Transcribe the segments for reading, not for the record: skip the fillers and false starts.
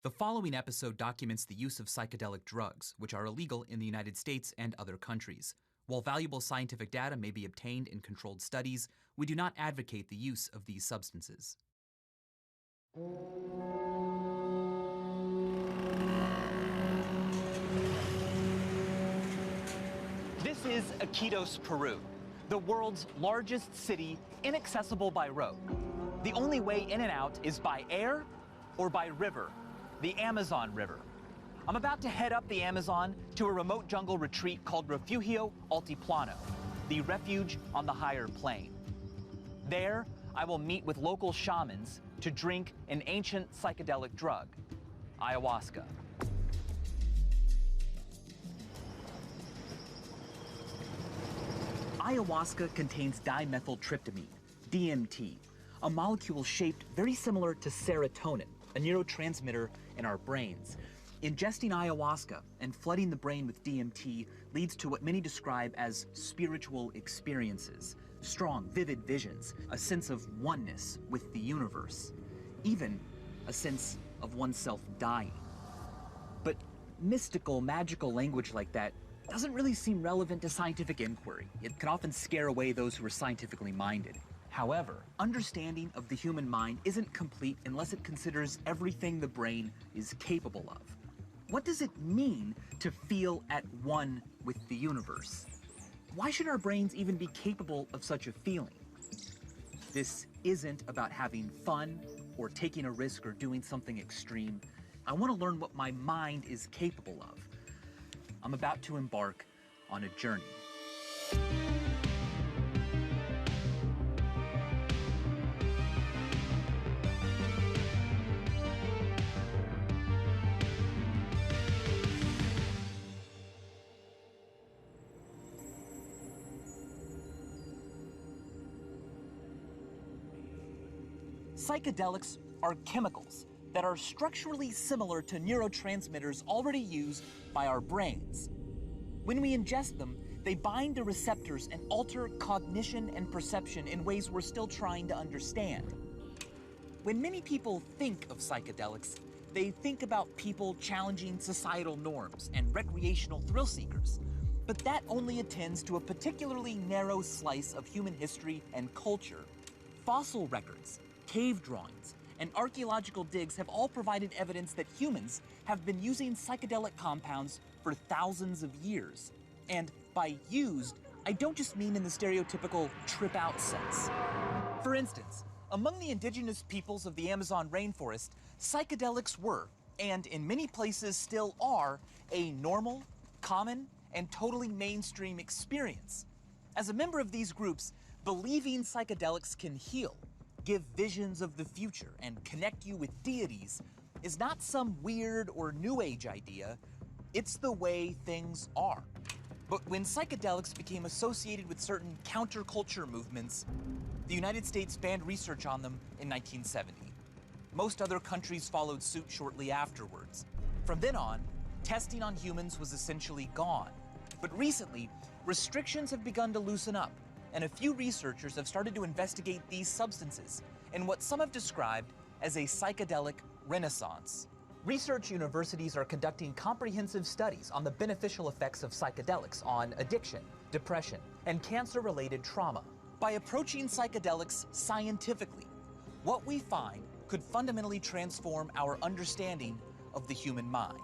The following episode documents the use of psychedelic drugs, which are illegal in the United States and other countries. While valuable scientific data may be obtained in controlled studies, we do not advocate the use of these substances. This is Iquitos, Peru, the world's largest city, inaccessible by road. The only way in and out is by air or by river, the Amazon River. I'm about to head up the Amazon to a remote jungle retreat called Refugio Altiplano, the refuge on the higher plane. There, I will meet with local shamans to drink an ancient psychedelic drug, ayahuasca. Ayahuasca contains dimethyltryptamine, DMT, a molecule shaped very similar to serotonin, a neurotransmitter in our brains. Ingesting ayahuasca and flooding the brain with DMT leads to what many describe as spiritual experiences, strong, vivid visions, a sense of oneness with the universe, even a sense of oneself dying. But mystical, magical language like that doesn't really seem relevant to scientific inquiry. It can often scare away those who are scientifically minded. However, understanding of the human mind isn't complete unless it considers everything the brain is capable of. What does it mean to feel at one with the universe? Why should our brains even be capable of such a feeling? This isn't about having fun or taking a risk or doing something extreme. I want to learn what my mind is capable of. I'm about to embark on a journey. Psychedelics are chemicals that are structurally similar to neurotransmitters already used by our brains. When we ingest them, they bind to receptors and alter cognition and perception in ways we're still trying to understand. When many people think of psychedelics, they think about people challenging societal norms and recreational thrill seekers. But that only attends to a particularly narrow slice of human history and culture. Fossil records, cave drawings, and archaeological digs have all provided evidence that humans have been using psychedelic compounds for thousands of years. And by used, I don't just mean in the stereotypical trip-out sense. For instance, among the indigenous peoples of the Amazon rainforest, psychedelics were, and in many places still are, a normal, common, and totally mainstream experience. As a member of these groups, believing psychedelics can heal, give visions of the future, and connect you with deities is not some weird or new age idea, it's the way things are. But when psychedelics became associated with certain counterculture movements, the United States banned research on them in 1970. Most other countries followed suit shortly afterwards. From then on, testing on humans was essentially gone. But recently, restrictions have begun to loosen up, and a few researchers have started to investigate these substances in what some have described as a psychedelic renaissance. Research universities are conducting comprehensive studies on the beneficial effects of psychedelics on addiction, depression, and cancer-related trauma. By approaching psychedelics scientifically, what we find could fundamentally transform our understanding of the human mind.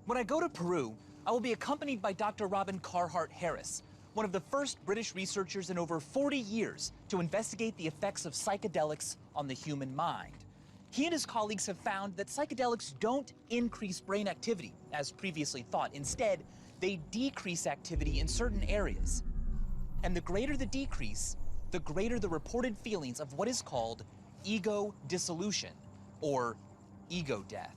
When I go to Peru, I will be accompanied by Dr. Robin Carhart Harris, one of the first British researchers in over 40 years to investigate the effects of psychedelics on the human mind. He and his colleagues have found that psychedelics don't increase brain activity, as previously thought. Instead, they decrease activity in certain areas. And the greater the decrease, the greater the reported feelings of what is called ego dissolution, or ego death.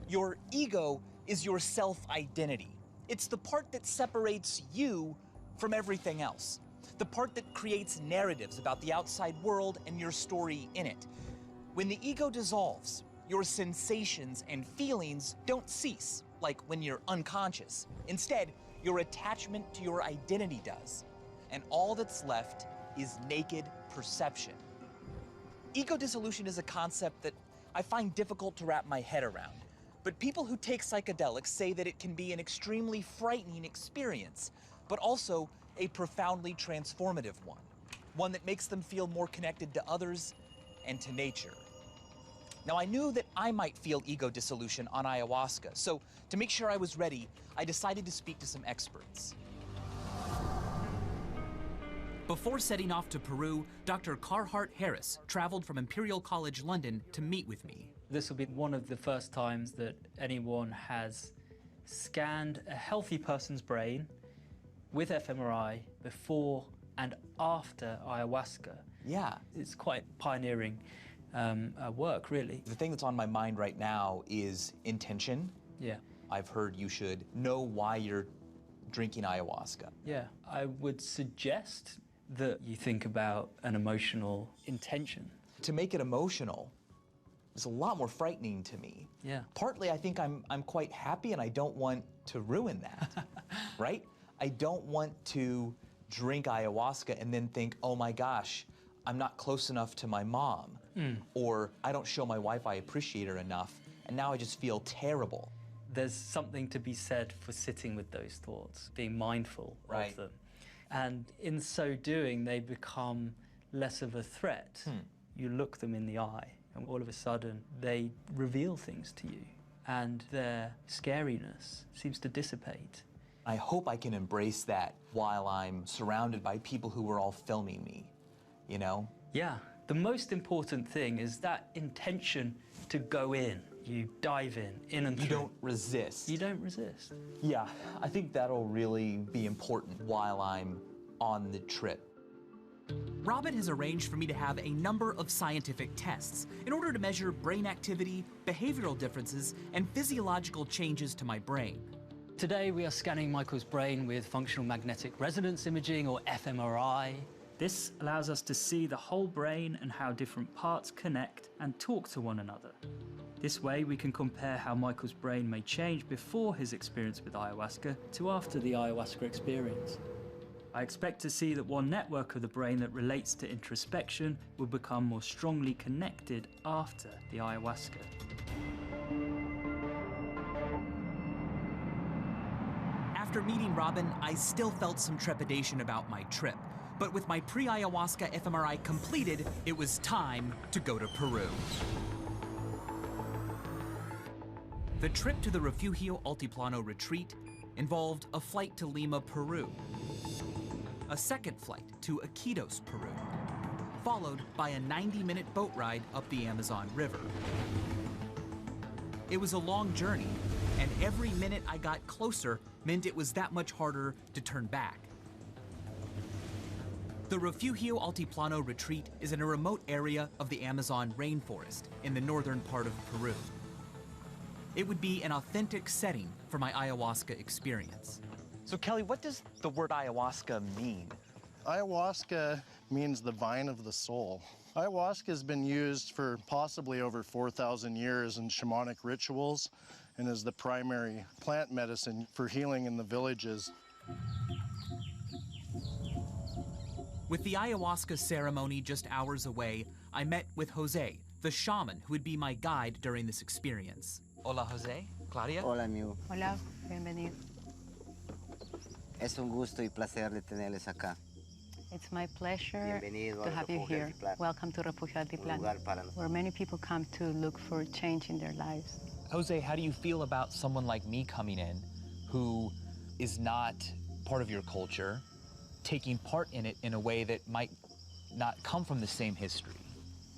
Your ego is your self-identity. It's the part that separates you from everything else. The part that creates narratives about the outside world and your story in it. When the ego dissolves, your sensations and feelings don't cease, like when you're unconscious. Instead, your attachment to your identity does. and all that's left is naked perception. Ego-dissolution is a concept that I find difficult to wrap my head around, but people who take psychedelics say that it can be an extremely frightening experience, but also a profoundly transformative one that makes them feel more connected to others and to nature. Now, I knew that I might feel ego dissolution on ayahuasca, so to make sure I was ready, I decided to speak to some experts. Before setting off to Peru, Dr. Carhart Harris traveled from Imperial College London to meet with me. This will be one of the first times that anyone has scanned a healthy person's brain with fMRI before and after ayahuasca. Yeah. It's quite pioneering work, really. The thing that's on my mind right now is intention. Yeah. I've heard you should know why you're drinking ayahuasca. Yeah. I would suggest that you think about an emotional intention. To make it emotional is a lot more frightening to me. Yeah. Partly, I think I'm quite happy and I don't want to ruin that, right? I don't want to drink ayahuasca and then think, oh my gosh, I'm not close enough to my mom. Or I don't show my wife I appreciate her enough, and now I just feel terrible. There's something to be said for sitting with those thoughts, being mindful of them. And in so doing, they become less of a threat. You look them in the eye, and all of a sudden, they reveal things to you, and their scariness seems to dissipate. I hope I can embrace that while I'm surrounded by people who are all filming me, you know? Yeah. The most important thing is that intention to go in. You dive in and through. You don't resist. You don't resist. Yeah, I think that'll really be important while I'm on the trip. Robin has arranged for me to have a number of scientific tests in order to measure brain activity, behavioral differences, and physiological changes to my brain. Today we are scanning Michael's brain with functional magnetic resonance imaging, or fMRI. This allows us to see the whole brain and how different parts connect and talk to one another. This way we can compare how Michael's brain may change before his experience with ayahuasca to after the ayahuasca experience. I expect to see that one network of the brain that relates to introspection will become more strongly connected after the ayahuasca. After meeting Robin, I still felt some trepidation about my trip. But with my pre-ayahuasca fMRI completed, it was time to go to Peru. The trip to the Refugio Altiplano retreat involved a flight to Lima, Peru, a second flight to Iquitos, Peru, followed by a 90-minute boat ride up the Amazon River. It was a long journey, and every minute I got closer meant it was that much harder to turn back. The Refugio Altiplano retreat is in a remote area of the Amazon rainforest in the northern part of Peru. It would be an authentic setting for my ayahuasca experience. So Kelly, what does the word ayahuasca mean? Ayahuasca means the vine of the soul. Ayahuasca has been used for possibly over 4,000 years in shamanic rituals and is the primary plant medicine for healing in the villages. With the ayahuasca ceremony just hours away, I met with Jose, the shaman who would be my guide during this experience. Hola, Jose. Claudia? Hola, amigo. Hola, bienvenido. Es un gusto y placer de tenerles acá. It's my pleasure Bienvenido to al have you Refugio here. Altiplano. Welcome to Refugio Un Altiplano, lugar para nosotros. where many people come to look for change in their lives. Jose, how do you feel about someone like me coming in who is not part of your culture, taking part in it in a way that might not come from the same history?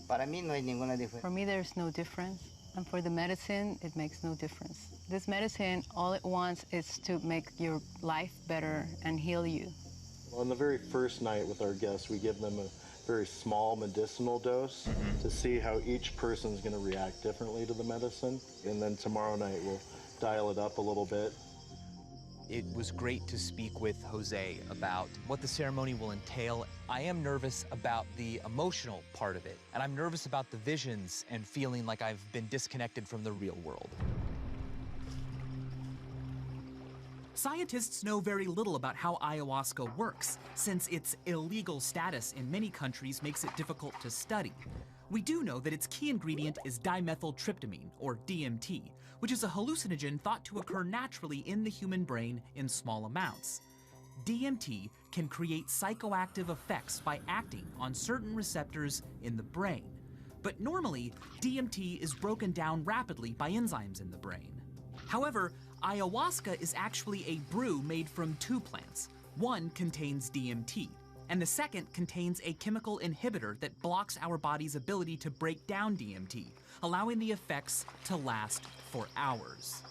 Para mí no hay ninguna diferencia. For me, there's no difference. And for the medicine, it makes no difference. This medicine, all it wants is to make your life better and heal you. On the very first night with our guests, we give them a very small medicinal dose to see how each person's going to react differently to the medicine. And then tomorrow night, we'll dial it up a little bit. It was great to speak with Jose about what the ceremony will entail. I am nervous about the emotional part of it, and I'm nervous about the visions and feeling like I've been disconnected from the real world. Scientists know very little about how ayahuasca works, since its illegal status in many countries makes it difficult to study. We do know that its key ingredient is dimethyltryptamine, or DMT, which is a hallucinogen thought to occur naturally in the human brain in small amounts. DMT can create psychoactive effects by acting on certain receptors in the brain. But normally, DMT is broken down rapidly by enzymes in the brain. However, ayahuasca is actually a brew made from two plants. One contains DMT, and the second contains a chemical inhibitor that blocks our body's ability to break down DMT, allowing the effects to last for hours.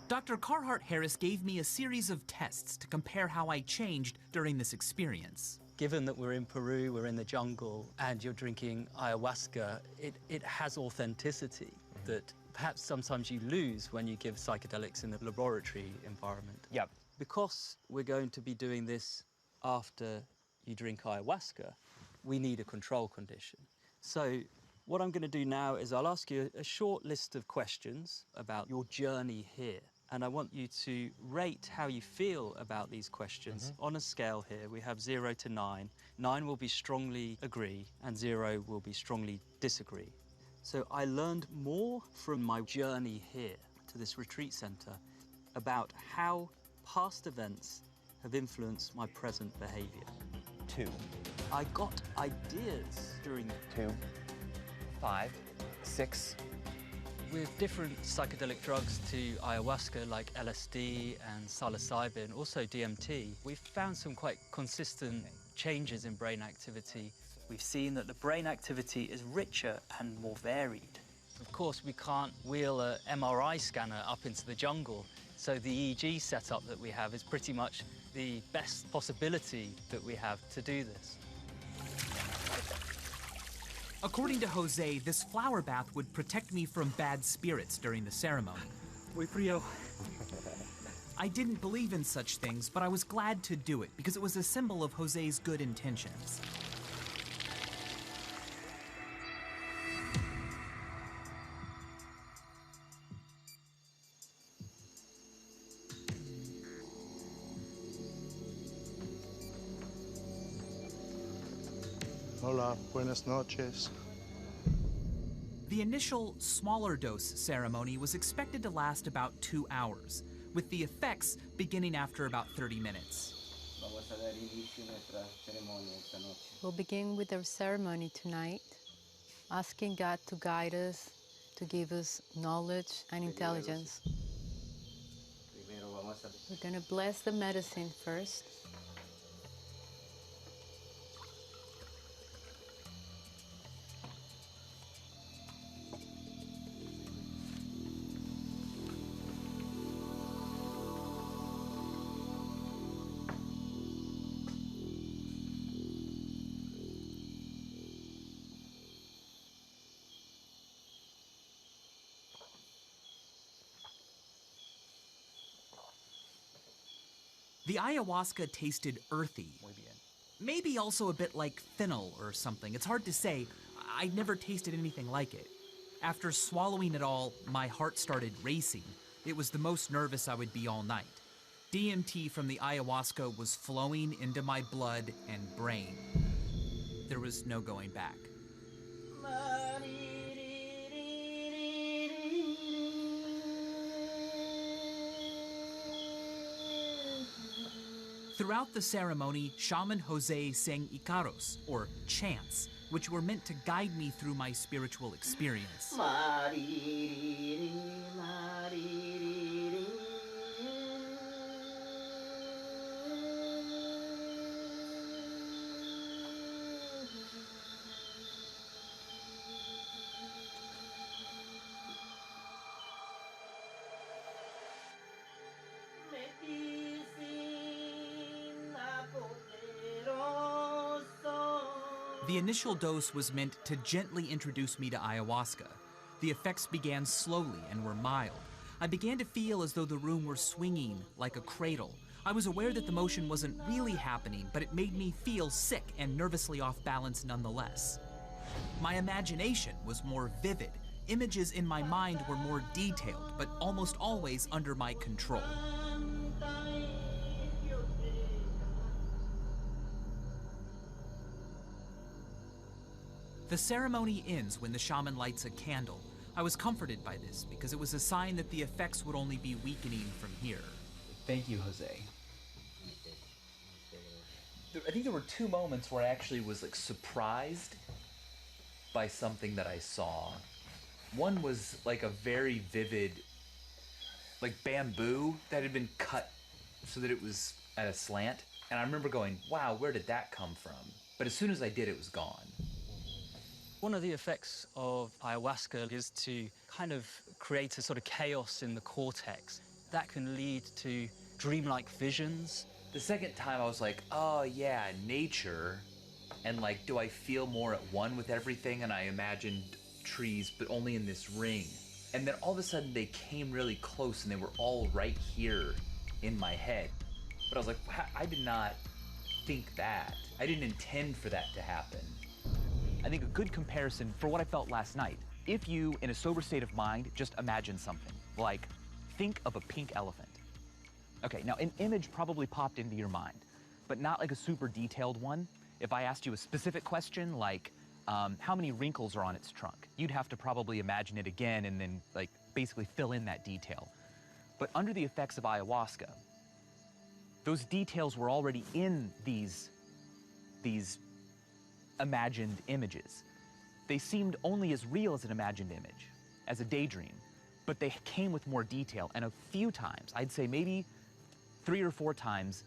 Dr. Carhart Harris gave me a series of tests to compare how I changed during this experience. Given that we're in Peru, we're in the jungle, and you're drinking ayahuasca, it has authenticity that perhaps sometimes you lose when you give psychedelics in the laboratory environment. Yep. Because we're going to be doing this after you drink ayahuasca, we need a control condition. So what I'm going to do now is I'll ask you a short list of questions about your journey here. And I want you to rate how you feel about these questions on a scale here. We have 0 to 9. 9 will be strongly agree, and 0 will be strongly disagree. So I learned more from my journey here to this retreat center about how past events have influenced my present behavior. 2. I got ideas during 2. 5. 6. With different psychedelic drugs to ayahuasca, like LSD and psilocybin, also DMT, we've found some quite consistent changes in brain activity. We've seen that the brain activity is richer and more varied. Of course, we can't wheel an MRI scanner up into the jungle, so the EEG setup that we have is pretty much the best possibility that we have to do this. According to Jose, this flower bath would protect me from bad spirits during the ceremony. Muy frío. I didn't believe in such things, but I was glad to do it because it was a symbol of Jose's good intentions. Hola, buenas noches. The initial smaller dose ceremony was expected to last about 2 hours, with the effects beginning after about 30 minutes. We'll begin with our ceremony tonight, asking God to guide us, to give us knowledge and intelligence. We're going to bless the medicine first. The ayahuasca tasted earthy. Maybe also a bit like fennel or something. It's hard to say. I'd never tasted anything like it. After swallowing it all, my heart started racing. It was the most nervous I would be all night. DMT from the ayahuasca was flowing into my blood and brain. There was no going back. Throughout the ceremony, Shaman Jose sang icaros, or chants, which were meant to guide me through my spiritual experience. The initial dose was meant to gently introduce me to ayahuasca. The effects began slowly and were mild. I began to feel as though the room were swinging like a cradle. I was aware that the motion wasn't really happening, but it made me feel sick and nervously off balance nonetheless. My imagination was more vivid, images in my mind were more detailed, but almost always under my control. The ceremony ends when the shaman lights a candle. I was comforted by this because it was a sign that the effects would only be weakening from here. Thank you, Jose. I think there were two moments where I actually was like surprised by something that I saw. One was like a very vivid, like bamboo that had been cut so that it was at a slant. And I remember going, wow, where did that come from? But as soon as I did, it was gone. One of the effects of ayahuasca is to kind of create a sort of chaos in the cortex. That can lead to dreamlike visions. The second time I was like, oh yeah, nature. And like, do I feel more at one with everything? And I imagined trees, but only in this ring. And then all of a sudden they came really close and they were all right here in my head. But I was like, I did not think that. I didn't intend for that to happen. I think a good comparison for what I felt last night, if you, in a sober state of mind, just imagine something, like think of a pink elephant. Okay, now an image probably popped into your mind, but not like a super detailed one. If I asked you a specific question, like how many wrinkles are on its trunk, you'd have to probably imagine it again and then like basically fill in that detail. But under the effects of ayahuasca, those details were already in these imagined images. They seemed only as real as an imagined image, as a daydream, but they came with more detail. And a few times, I'd say maybe 3 or 4 times,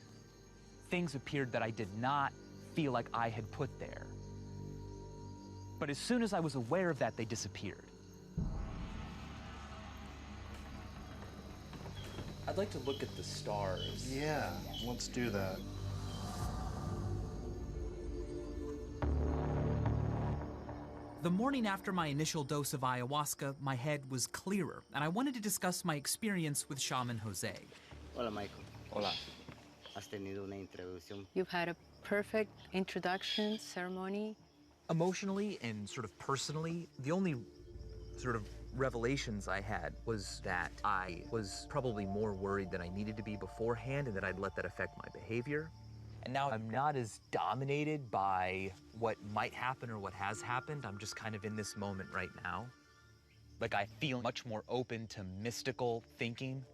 things appeared that I did not feel like I had put there. But as soon as I was aware of that, they disappeared. I'd like to look at the stars. Yeah, let's do that. The morning after my initial dose of ayahuasca, my head was clearer, and I wanted to discuss my experience with Shaman Jose. Hola, Michael. Hola. Has tenido una introducción. You've had a perfect introduction ceremony. Emotionally and sort of personally, the only sort of revelations I had was that I was probably more worried than I needed to be beforehand and that I'd let that affect my behavior. And now I'm not as dominated by what might happen or what has happened. I'm just kind of in this moment right now. Like I feel much more open to mystical thinking.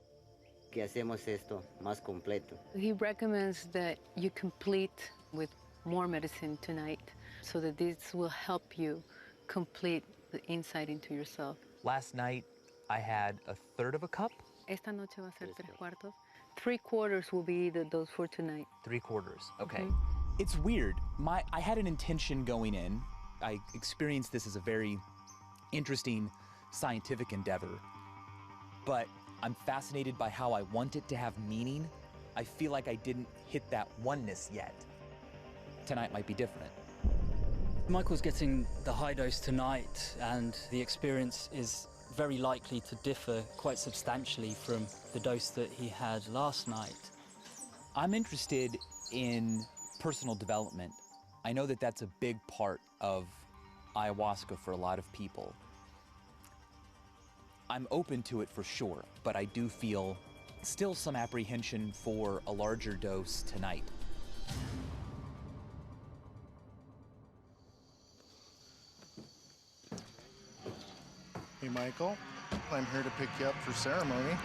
Que hacemos esto más completo. He recommends that you complete with more medicine tonight so that this will help you complete the insight into yourself. Last night, I had a third of a cup. Esta noche va a ser 3/4. 3/4 will be the dose for tonight. 3/4, okay. It's weird. I had an intention going in. I experienced this as a very interesting scientific endeavor, but I'm fascinated by how I want it to have meaning. I feel like I didn't hit that oneness yet. Tonight might be different. Michael's getting the high dose tonight, and the experience is very likely to differ quite substantially from the dose that he had last night. I'm interested in personal development. I know that that's a big part of ayahuasca for a lot of people. I'm open to it for sure, but I do feel still some apprehension for a larger dose tonight. Hey, Michael, I'm here to pick you up for ceremony.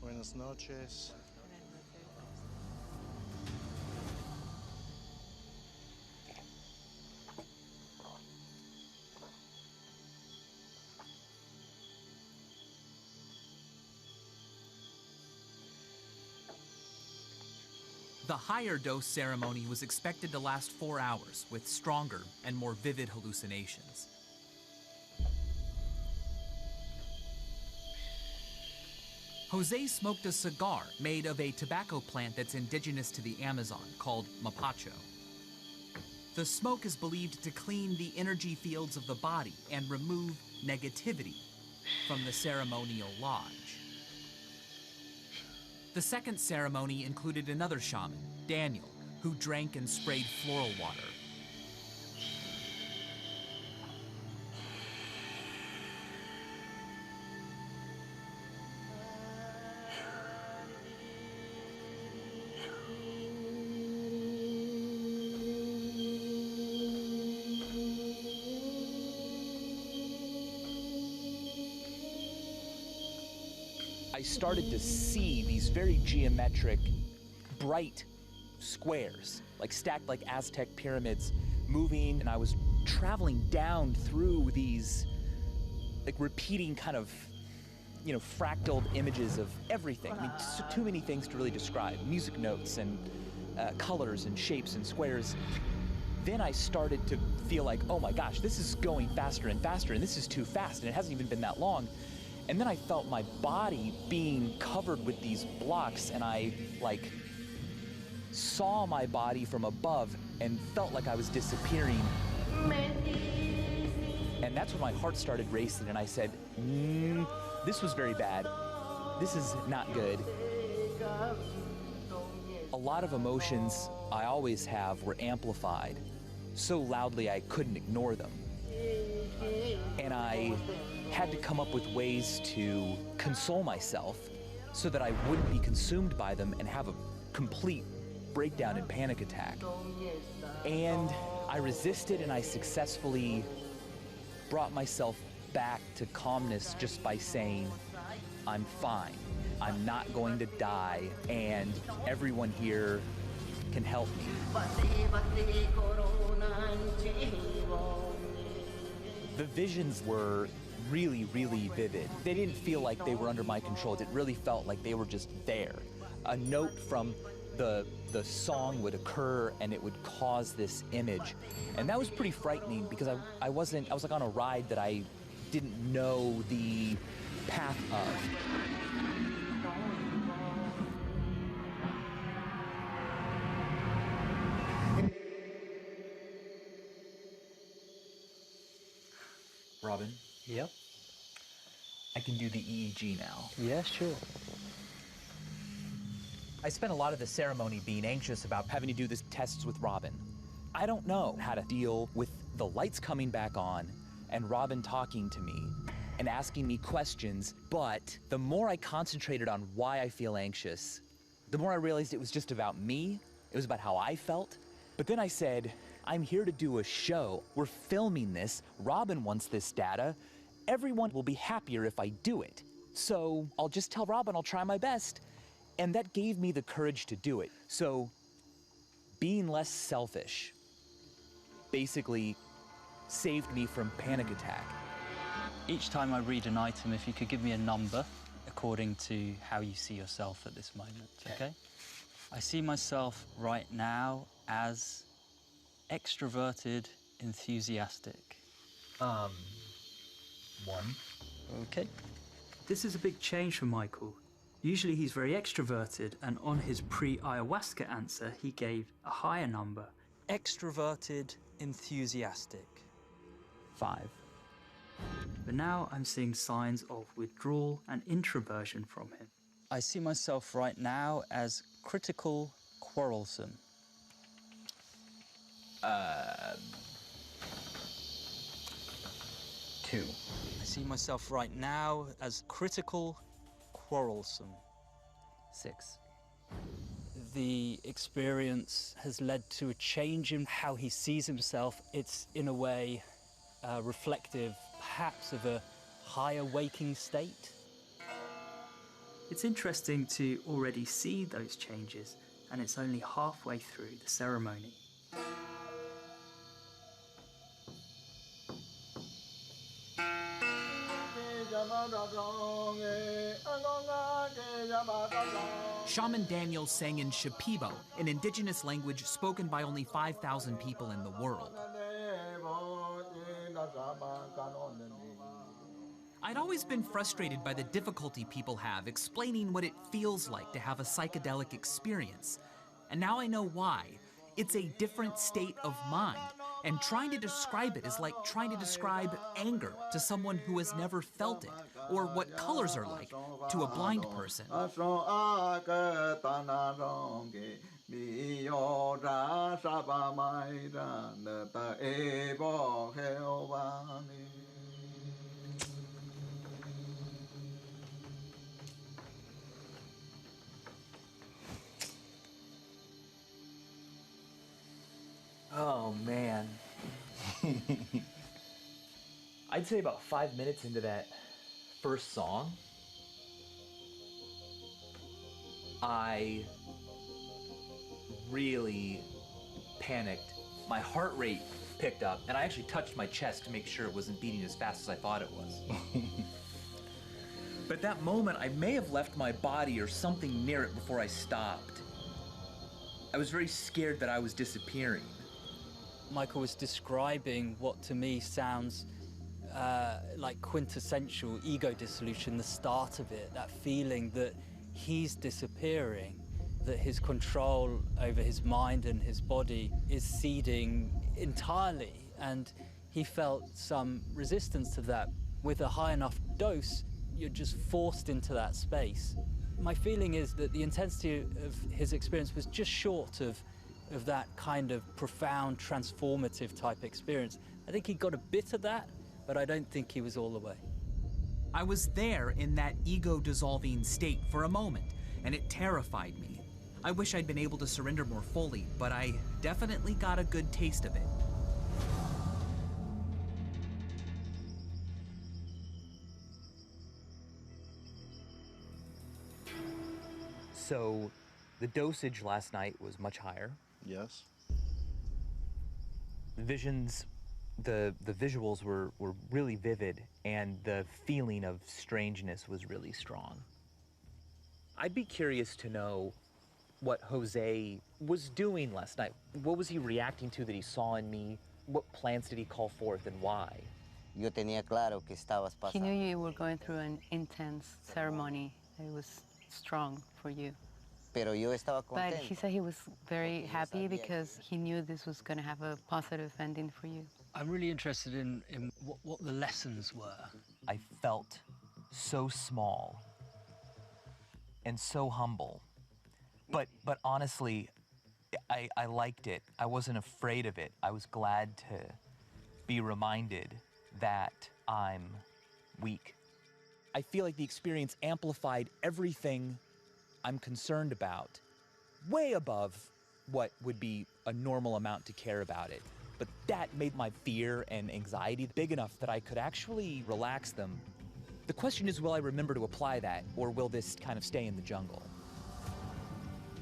Buenas noches. The higher dose ceremony was expected to last 4 hours with stronger and more vivid hallucinations. Jose smoked a cigar made of a tobacco plant that's indigenous to the Amazon called mapacho. The smoke is believed to clean the energy fields of the body and remove negativity from the ceremonial lodge. The second ceremony included another shaman, Daniel, who drank and sprayed floral water. I started to see these very geometric, bright squares, like stacked like Aztec pyramids, moving, and I was traveling down through these, like repeating kind of, you know, fractaled images of everything. I mean, too many things to really describe. Music notes and colors and shapes and squares. Then I started to feel like, oh my gosh, this is going faster and faster, and this is too fast, and it hasn't even been that long. And then I felt my body being covered with these blocks, and I like saw my body from above and felt like I was disappearing. And that's when my heart started racing, and I said, this was very bad. This is not good. A lot of emotions I always have were amplified so loudly I couldn't ignore them. And I had to come up with ways to console myself so that I wouldn't be consumed by them and have a complete breakdown and panic attack. And I resisted, and I successfully brought myself back to calmness just by saying, I'm fine. I'm not going to die, and everyone here can help me. The visions were really, really vivid. They didn't feel like they were under my control. It really felt like they were just there. A note from the song would occur, and it would cause this image. And that was pretty frightening because I was like on a ride that I didn't know the path of. Robin? Yep. I can do the EEG now. Yeah, sure. I spent a lot of the ceremony being anxious about having to do these tests with Robin. I don't know how to deal with the lights coming back on and Robin talking to me and asking me questions, but the more I concentrated on why I feel anxious, the more I realized it was just about me. It was about how I felt. But then I said, I'm here to do a show. We're filming this. Robin wants this data. Everyone will be happier if I do it. So I'll just tell Robin I'll try my best. And that gave me the courage to do it. So being less selfish basically saved me from panic attack. Each time I read an item, if you could give me a number according to how you see yourself at this moment, okay? I see myself right now as extroverted, enthusiastic. 1. Okay. This is a big change for Michael. Usually he's very extroverted, and on his pre-ayahuasca answer, he gave a higher number. Extroverted, enthusiastic. 5. But now I'm seeing signs of withdrawal and introversion from him. I see myself right now as critical, quarrelsome. 2. I see myself right now as critical, quarrelsome. 6. The experience has led to a change in how he sees himself. It's, in a way, reflective, perhaps, of a higher waking state. It's interesting to already see those changes, and it's only halfway through the ceremony. Shaman Daniel sang in Shipibo, an indigenous language spoken by only 5,000 people in the world. I'd always been frustrated by the difficulty people have explaining what it feels like to have a psychedelic experience. And now I know why. It's a different state of mind, And trying to describe it is like trying to describe anger to someone who has never felt it, or what colors are like to a blind person. Oh, man. I'd say about 5 minutes into that first song, I really panicked. My heart rate picked up, and I actually touched my chest to make sure it wasn't beating as fast as I thought it was. But at that moment, I may have left my body or something near it before I stopped. I was very scared that I was disappearing. Michael was describing what to me sounds like quintessential ego dissolution, the start of it, that feeling that he's disappearing, that his control over his mind and his body is ceding entirely, and he felt some resistance to that. With a high enough dose, you're just forced into that space. My feeling is that the intensity of his experience was just short of that kind of profound, transformative type experience. I think he got a bit of that, but I don't think he was all the way. I was there in that ego-dissolving state for a moment, and it terrified me. I wish I'd been able to surrender more fully, but I definitely got a good taste of it. So the dosage last night was much higher. Yes. Visions, the visuals were really vivid, and the feeling of strangeness was really strong. I'd be curious to know what Jose was doing last night. What was he reacting to that he saw in me? What plans did he call forth and why? Yo tenía claro que estabas pasando. He knew you were going through an intense ceremony. It was strong for you. Pero yo estaba But contento. he said he was very happy because he knew this was going to have a positive ending for you. I'm really interested in what the lessons were. I felt so small and so humble. But honestly, I liked it. I wasn't afraid of it. I was glad to be reminded that I'm weak. I feel like the experience amplified everything I'm concerned about, way above what would be a normal amount to care about it. But that made my fear and anxiety big enough that I could actually relax them. The question is, will I remember to apply that, or will this kind of stay in the jungle?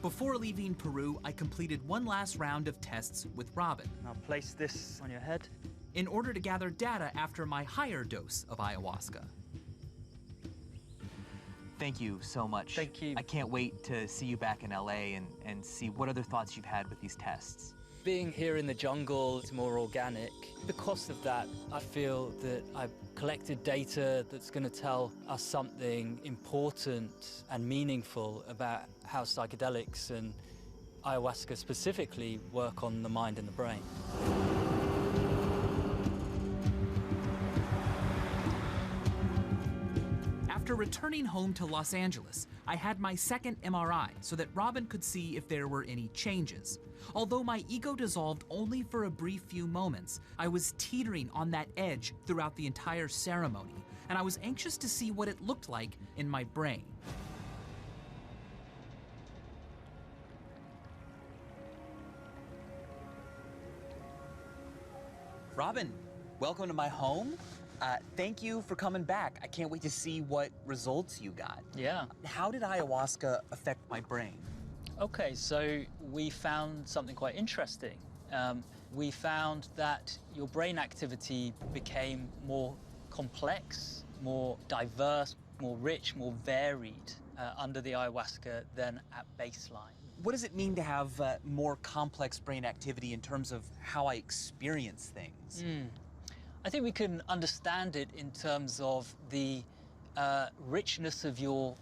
Before leaving Peru, I completed one last round of tests with Robin. Now place this on your head. In order to gather data after my higher dose of ayahuasca. Thank you so much. Thank you. I can't wait to see you back in LA and see what other thoughts you've had with these tests. Being here in the jungle is more organic. Because of that, I feel that I've collected data that's going to tell us something important and meaningful about how psychedelics and ayahuasca specifically work on the mind and the brain. After returning home to Los Angeles, I had my second MRI so that Robin could see if there were any changes. Although my ego dissolved only for a brief few moments, I was teetering on that edge throughout the entire ceremony, and I was anxious to see what it looked like in my brain. Robin, welcome to my home. Thank you for coming back. I can't wait to see what results you got. Yeah. How did ayahuasca affect my brain? Okay, so we found something quite interesting. We found that your brain activity became more complex, more diverse, more rich, more varied under the ayahuasca than at baseline. What does it mean to have more complex brain activity in terms of how I experience things? I think we can understand it in terms of the richness of your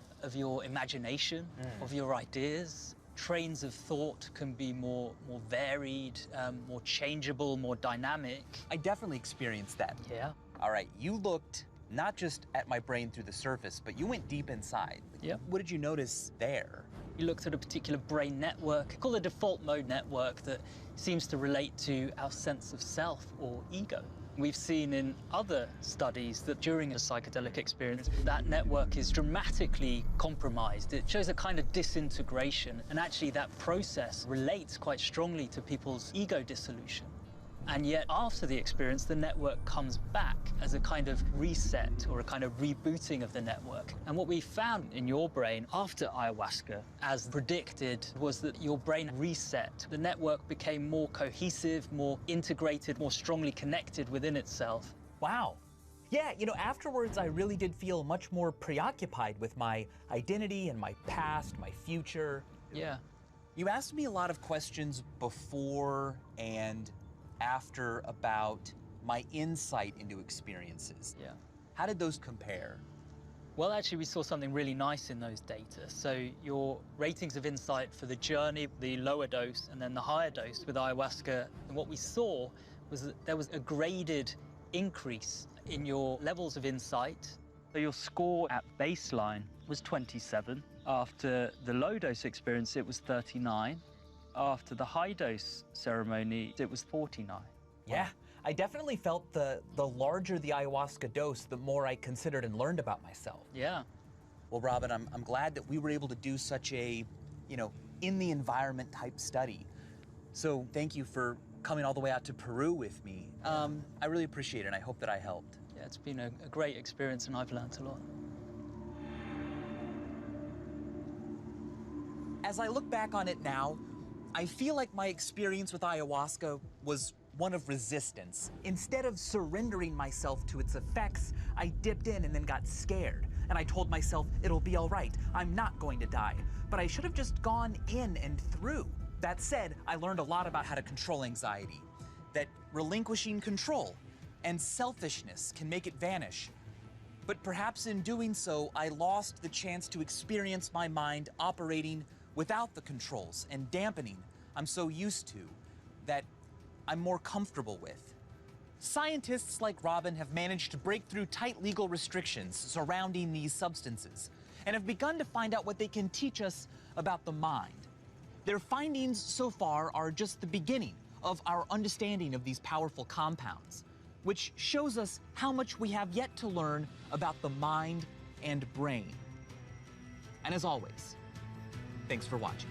imagination, of your ideas, trains of thought can be more varied, more changeable, more dynamic. I definitely experienced that. Yeah. All right, you looked not just at my brain through the surface, but you went deep inside. Yeah. What did you notice there? You looked at a particular brain network called a default mode network that seems to relate to our sense of self or ego. We've seen in other studies that during a psychedelic experience, that network is dramatically compromised. It shows a kind of disintegration, and actually that process relates quite strongly to people's ego dissolution. And yet after the experience, the network comes back as a kind of reset or a kind of rebooting of the network. And what we found in your brain after ayahuasca, as predicted, was that your brain reset. The network became more cohesive, more integrated, more strongly connected within itself. Wow. Yeah, you know, afterwards I really did feel much more preoccupied with my identity and my past, my future. Yeah. You asked me a lot of questions before and after about my insight into experiences. Yeah. How did those compare? Well, actually, we saw something really nice in those data. So your ratings of insight for the journey, the lower dose, and then the higher dose with ayahuasca, and what we saw was that there was a graded increase in your levels of insight. So your score at baseline was 27. After the low dose experience, it was 39. After the high dose ceremony, it was 49. Yeah, I definitely felt the larger the ayahuasca dose, the more I considered and learned about myself. Yeah. Well, Robin, I'm glad that we were able to do such a, you know, in the environment type study. So thank you for coming all the way out to Peru with me. I really appreciate it, and I hope that I helped. Yeah, it's been a great experience, and I've learned a lot. As I look back on it now, I feel like my experience with ayahuasca was one of resistance. Instead of surrendering myself to its effects, I dipped in and then got scared. And I told myself, it'll be all right, I'm not going to die. But I should have just gone in and through. That said, I learned a lot about how to control anxiety, that relinquishing control and selfishness can make it vanish. But perhaps in doing so, I lost the chance to experience my mind operating without the controls and dampening I'm so used to, that I'm more comfortable with. Scientists like Robin have managed to break through tight legal restrictions surrounding these substances and have begun to find out what they can teach us about the mind. Their findings so far are just the beginning of our understanding of these powerful compounds, which shows us how much we have yet to learn about the mind and brain. And as always, thanks for watching.